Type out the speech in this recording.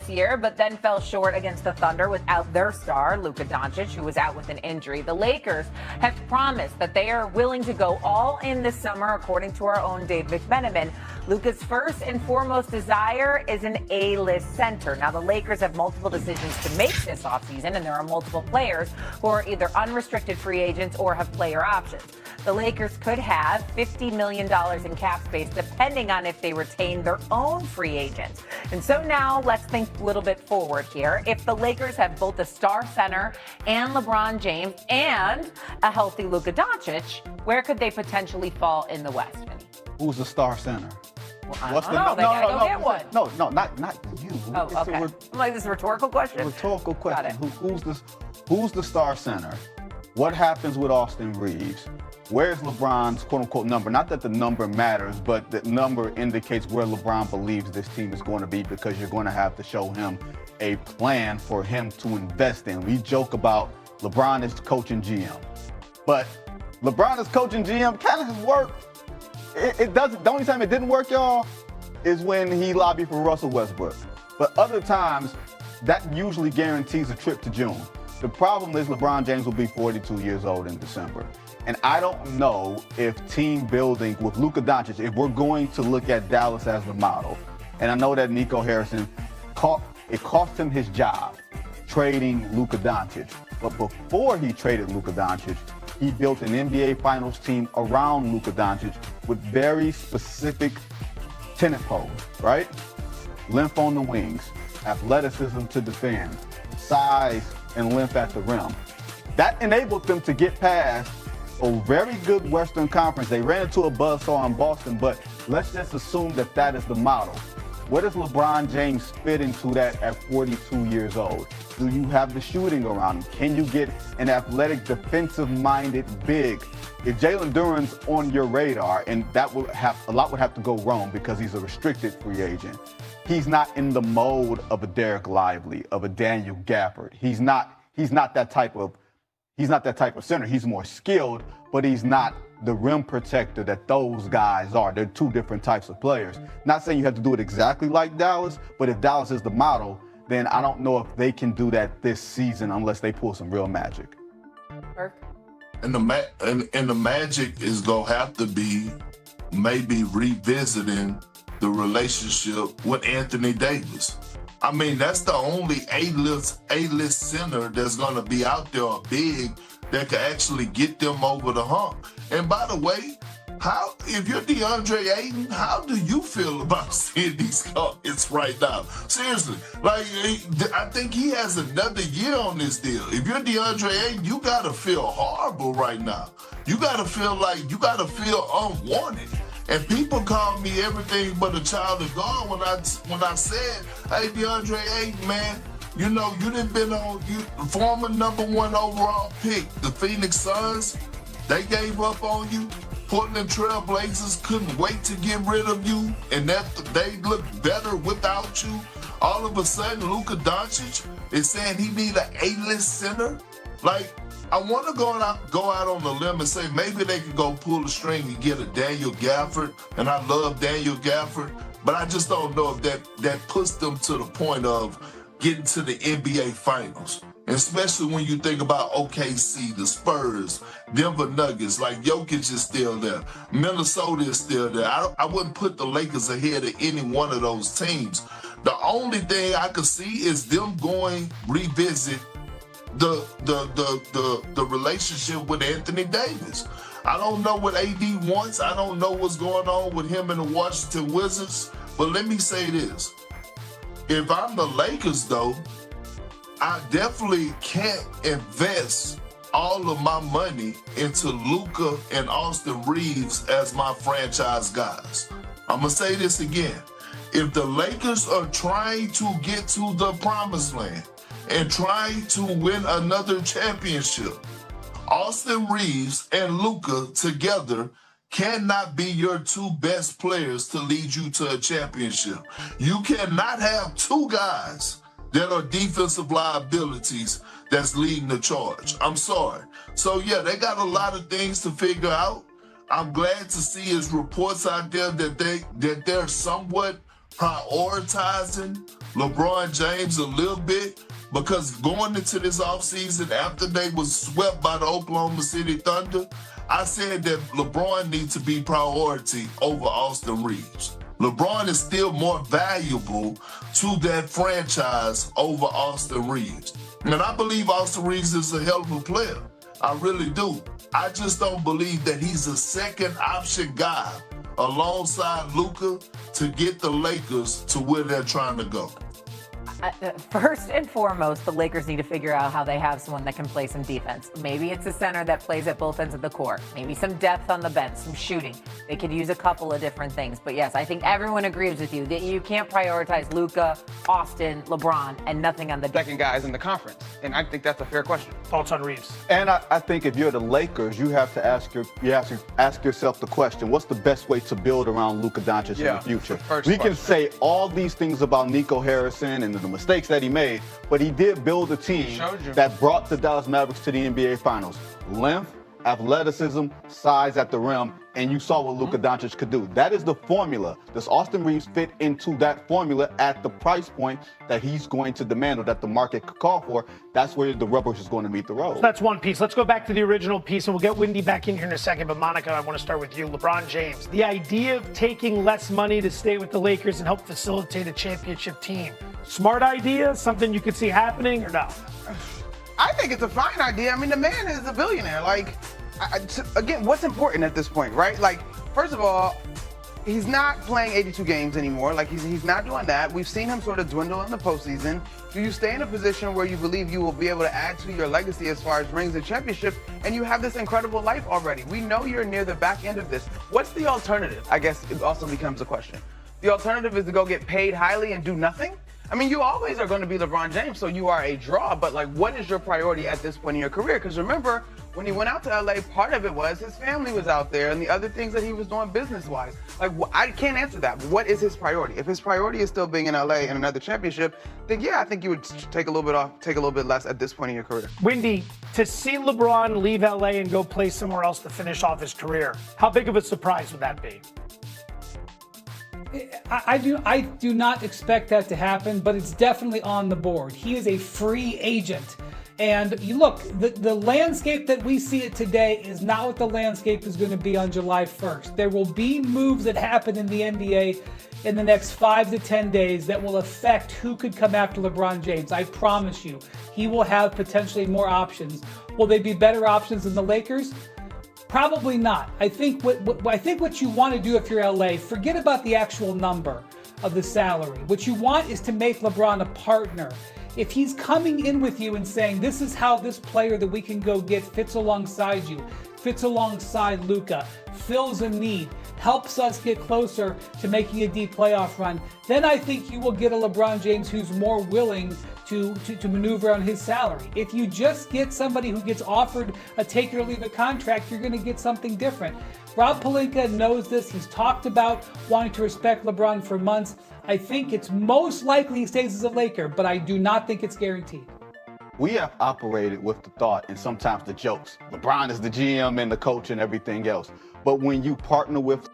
year, but then fell short against the Thunder without their star, Luka Doncic, who was out with an injury. The Lakers have promised that they are willing to go all in this summer, according to our own Dave McMenamin. Luka's first and foremost desire is an A-list center. Now, the Lakers have multiple decisions to make this offseason, and there are multiple players who are either unrestricted free agents or have player options. The Lakers could have $50 million in cap space, depending on if they retain their own free agents. And so now let's think a little bit forward here. If the Lakers have both a star center and LeBron James and a healthy Luka Doncic, where could they potentially fall in the West, Vinny? Who's the star center? Well, I don't know. They gotta go get one. No, not you. Oh, okay. Like this is a rhetorical question? Rhetorical question. Got it. Who's the star center? What happens with Austin Reeves? Where's LeBron's quote-unquote number? Not that the number matters, but the number indicates where LeBron believes this team is going to be, because you're going to have to show him a plan for him to invest in. We joke about LeBron is coaching GM, but LeBron is coaching GM kind of has worked. It doesn't. The only time it didn't work, y'all, is when he lobbied for Russell Westbrook. But other times, that usually guarantees a trip to June. The problem is LeBron James will be 42 years old in December. And I don't know if team building with Luka Doncic, if we're going to look at Dallas as the model, and I know that Nico Harrison, it cost him his job trading Luka Doncic. But before he traded Luka Doncic, he built an NBA Finals team around Luka Doncic with very specific tennis poles, right? Length on the wings, athleticism to defend, size and length at the rim. That enabled them to get past a very good Western Conference. They ran into a buzzsaw in Boston, but let's just assume that that is the model. Where does LeBron James fit into that at 42 years old? Do you have the shooting around him? Can you get an athletic, defensive-minded big? If Jalen Duren's on your radar, and that would have a lot would have to go wrong because he's a restricted free agent. He's not in the mode of a Derek Lively, of a Daniel Gafford. He's not that type of center. He's more skilled, but he's not the rim protector that those guys are. They're two different types of players. Not saying you have to do it exactly like Dallas, but if Dallas is the model, then I don't know if they can do that this season unless they pull some real magic. And the magic is gonna have to be maybe revisiting the relationship with Anthony Davis. I mean, that's the only A-list center that's gonna be out there big that can actually get them over the hump. And by the way, if you're DeAndre Ayton, how do you feel about seeing these comments right now? Seriously, I think he has another year on this deal. If you're DeAndre Ayton, you gotta feel horrible right now. You gotta feel unwanted. And people call me everything but a child of God when I said, hey, DeAndre Ayton, man, you know, you done been on, former #1 overall pick, the Phoenix Suns, they gave up on you. Portland Trail Blazers couldn't wait to get rid of you, and that they look better without you. All of a sudden, Luka Doncic is saying he need an A-list center. Like, I want to go out on the limb and say maybe they could go pull the string and get a Daniel Gafford, and I love Daniel Gafford, but I just don't know if that puts them to the point of getting to the NBA Finals. Especially when you think about OKC, the Spurs, Denver Nuggets, like Jokic is still there. Minnesota is still there. I wouldn't put the Lakers ahead of any one of those teams. The only thing I could see is them going revisit the relationship with Anthony Davis. I don't know what AD wants. I don't know what's going on with him and the Washington Wizards. But let me say this. If I'm the Lakers, though, I definitely can't invest all of my money into Luka and Austin Reeves as my franchise guys. I'm going to say this again. If the Lakers are trying to get to the promised land and trying to win another championship, Austin Reeves and Luka together cannot be your two best players to lead you to a championship. You cannot have two guys that are defensive liabilities that's leading the charge. I'm sorry. So, yeah, they got a lot of things to figure out. I'm glad to see his reports out there that they're somewhat prioritizing LeBron James a little bit, because going into this offseason after they was swept by the Oklahoma City Thunder, I said that LeBron needs to be priority over Austin Reeves. LeBron is still more valuable to that franchise over Austin Reeves. And I believe Austin Reeves is a hell of a player. I really do. I just don't believe that he's a second option guy alongside Luka to get the Lakers to where they're trying to go. First and foremost, the Lakers need to figure out how they have someone that can play some defense. Maybe it's a center that plays at both ends of the court. Maybe some depth on the bench, some shooting. They could use a couple of different things. But yes, I think everyone agrees with you that you can't prioritize Luka, Austin, LeBron, and nothing on the second guys in the conference. And I think that's a fair question. Thoughts on Reeves? And I think if you're the Lakers, you have to ask yourself the question: what's the best way to build around Luka Doncic in the future? We can say all these things about Nico Harrison and the mistakes that he made, but he did build a team that brought the Dallas Mavericks to the NBA Finals. Length, athleticism, size at the rim, and you saw what Luka Doncic could do. That is the formula. Does Austin Reeves fit into that formula at the price point that he's going to demand or that the market could call for? That's where the rubber is going to meet the road. So that's one piece. Let's go back to the original piece, and we'll get Wendy back in here in a second. But Monica, I want to start with you. LeBron James, the idea of taking less money to stay with the Lakers and help facilitate a championship team. Smart idea? Something you could see happening or no? I think it's a fine idea. I mean, the man is a billionaire. Like, again, what's important at this point, right? Like, first of all, he's not playing 82 games anymore. Like, he's not doing that. We've seen him sort of dwindle in the postseason. Do you stay in a position where you believe you will be able to add to your legacy as far as rings and championships, and you have this incredible life already? We know you're near the back end of this. What's the alternative? I guess it also becomes a question. The alternative is to go get paid highly and do nothing? I mean, you always are going to be LeBron James, so you are a draw, but like, what is your priority at this point in your career? Because remember, when he went out to LA, part of it was his family was out there and the other things that he was doing business-wise. Like, I can't answer that. What is his priority? If his priority is still being in LA and another championship, then yeah, I think you would take a little bit off, take a little bit less at this point in your career. Wendy, to see LeBron leave LA and go play somewhere else to finish off his career, how big of a surprise would that be? I do not expect that to happen, but it's definitely on the board. He is a free agent. And you look, the landscape that we see it today is not what the landscape is going to be on July 1st. There will be moves that happen in the NBA in the next 5 to 10 days that will affect who could come after LeBron James. I promise you, he will have potentially more options. Will they be better options than the Lakers? Probably not. I think what you want to do if you're LA, forget about the actual number of the salary. What you want is to make LeBron a partner. If he's coming in with you and saying, this is how this player that we can go get fits alongside you, fits alongside Luka, fills a need, helps us get closer to making a deep playoff run, then I think you will get a LeBron James who's more willing to maneuver on his salary. If you just get somebody who gets offered a take it or leave it contract, you're going to get something different. Rob Pelinka knows this. He's talked about wanting to respect LeBron for months. I think it's most likely he stays as a Laker, but I do not think it's guaranteed. We have operated with the thought and sometimes the jokes. LeBron is the GM and the coach and everything else. But when you partner with